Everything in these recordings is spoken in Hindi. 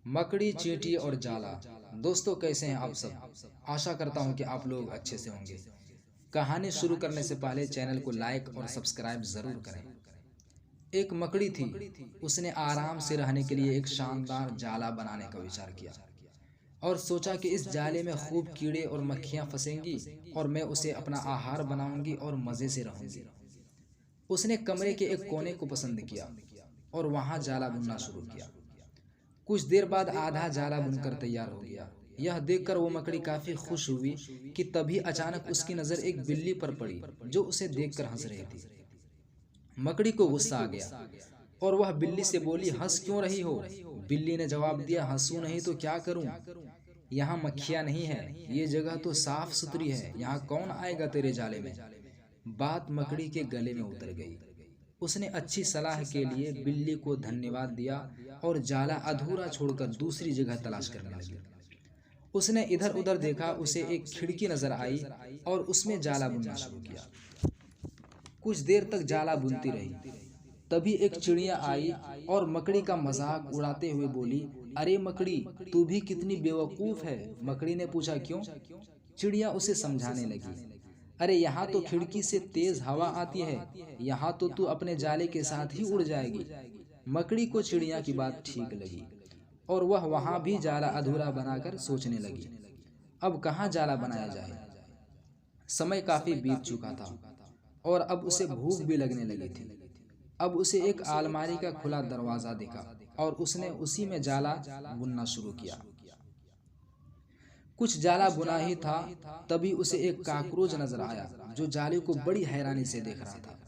मकड़ी, चींटी और जाला। दोस्तों, कैसे हैं आप सब? आशा करता हूं कि आप लोग अच्छे से होंगे। कहानी शुरू करने से पहले चैनल को लाइक और सब्सक्राइब जरूर करें। एक मकड़ी थी। उसने आराम से रहने के लिए एक शानदार जाला बनाने का विचार किया और सोचा कि इस जाले में खूब कीड़े और मक्खियां फंसेंगी और मैं उसे अपना आहार बनाऊंगी और मजे से रहूंगी। उसने कमरे के एक कोने को पसंद किया और वहां जाला बुनना शुरू किया। कुछ देर बाद आधा जाला बुनकर तैयार हो गया। यह देखकर वो मकड़ी काफी खुश हुई कि तभी अचानक उसकी नजर एक बिल्ली पर पड़ी जो उसे देखकर हंस रही थी। मकड़ी को गुस्सा आ गया और वह बिल्ली से बोली, हंस क्यों रही हो? बिल्ली ने जवाब दिया, हंसू नहीं तो क्या करूं? यहाँ मक्खियां नहीं है, ये जगह तो साफ सुथरी है, यहाँ कौन आएगा तेरे जाले में? बात मकड़ी के गले में उतर गई। उसने अच्छी सलाह के लिए बिल्ली को धन्यवाद दिया और जाला अधूरा छोड़कर दूसरी जगह तलाश करने लगी। उसने इधर उधर देखा, उसे एक खिड़की नजर आई और उसमें जाला बुनना शुरू किया। कुछ देर तक जाला बुनती रही। तभी एक चिड़िया आई और मकड़ी का मजाक उड़ाते हुए बोली, अरे मकड़ी, तू भी कितनी बेवकूफ है। मकड़ी ने पूछा, क्यों? चिड़िया उसे समझाने लगी, अरे यहाँ तो खिड़की से तेज हवा आती है, यहाँ तो तू अपने जाले के साथ ही उड़ जाएगी। मकड़ी को चिड़िया की बात ठीक लगी और वह वहां भी जाला अधूरा बनाकर सोचने लगी, अब कहाँ जाला बनाया जाए। समय काफी बीत चुका था और अब उसे भूख भी लगने लगी थी। अब उसे एक अलमारी का खुला दरवाजा दिखा और उसने उसी में जाला बुनना शुरू किया। कुछ जाला बुना ही था, तभी उसे एक काकरोच नजर आया जो जाले को बड़ी हैरानी से देख रहा था।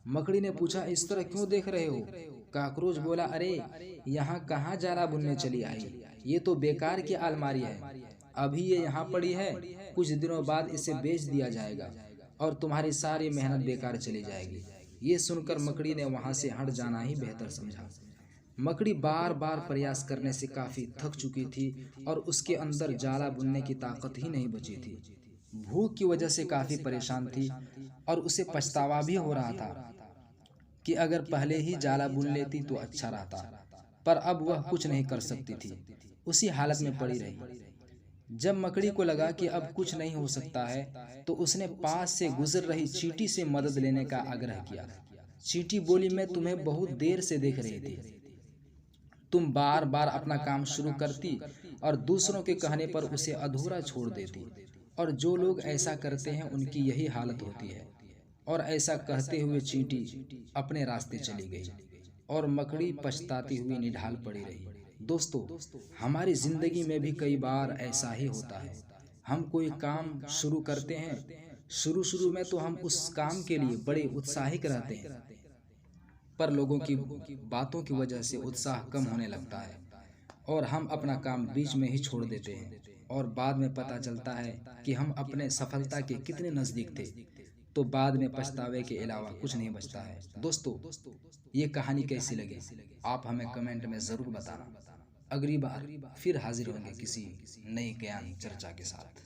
मकड़ी ने पूछा, इस तरह क्यों देख रहे हो? काकरोच बोला, अरे यहाँ कहाँ जाला बुनने चली आई, ये तो बेकार की अलमारी है। अभी ये यहाँ पड़ी है, कुछ दिनों बाद इसे बेच दिया जाएगा और तुम्हारी सारी मेहनत बेकार चली जाएगी। ये सुनकर मकड़ी ने वहां से हट जाना ही बेहतर समझा। मकड़ी बार बार प्रयास करने से काफी थक चुकी थी और उसके अंदर जाला बुनने की ताकत ही नहीं बची थी। भूख की वजह से काफी परेशान थी और उसे पछतावा भी हो रहा था कि अगर पहले ही जाला बुन लेती तो अच्छा रहता। पर अब वह कुछ नहीं कर सकती थी, उसी हालत में पड़ी रही। जब मकड़ी को लगा कि अब कुछ नहीं हो सकता है तो उसने पास से गुजर रही चींटी से मदद लेने का आग्रह किया। चींटी बोली, मैं तुम्हें बहुत देर से देख रही थी, तुम बार बार अपना काम शुरू करती और दूसरों के कहने पर उसे अधूरा छोड़ देती, और जो लोग ऐसा करते हैं उनकी यही हालत होती है। और ऐसा कहते हुए चींटी अपने रास्ते चली गई और मकड़ी पछताती हुई निढाल पड़ी रही। दोस्तों, हमारी जिंदगी में भी कई बार ऐसा ही होता है। हम कोई काम शुरू करते हैं, शुरू शुरू में तो हम उस काम के लिए बड़े उत्साहित रहते हैं, पर लोगों की बातों की वजह से उत्साह कम होने लगता है और हम अपना काम बीच में ही छोड़ देते हैं और बाद में पता चलता है कि हम अपने सफलता के कितने नज़दीक थे। तो बाद में पछतावे के अलावा कुछ नहीं बचता है। दोस्तों, ये कहानी कैसी लगी आप हमें कमेंट में ज़रूर बताना। अगली बार फिर हाजिर होंगे किसी नई ज्ञान चर्चा के साथ।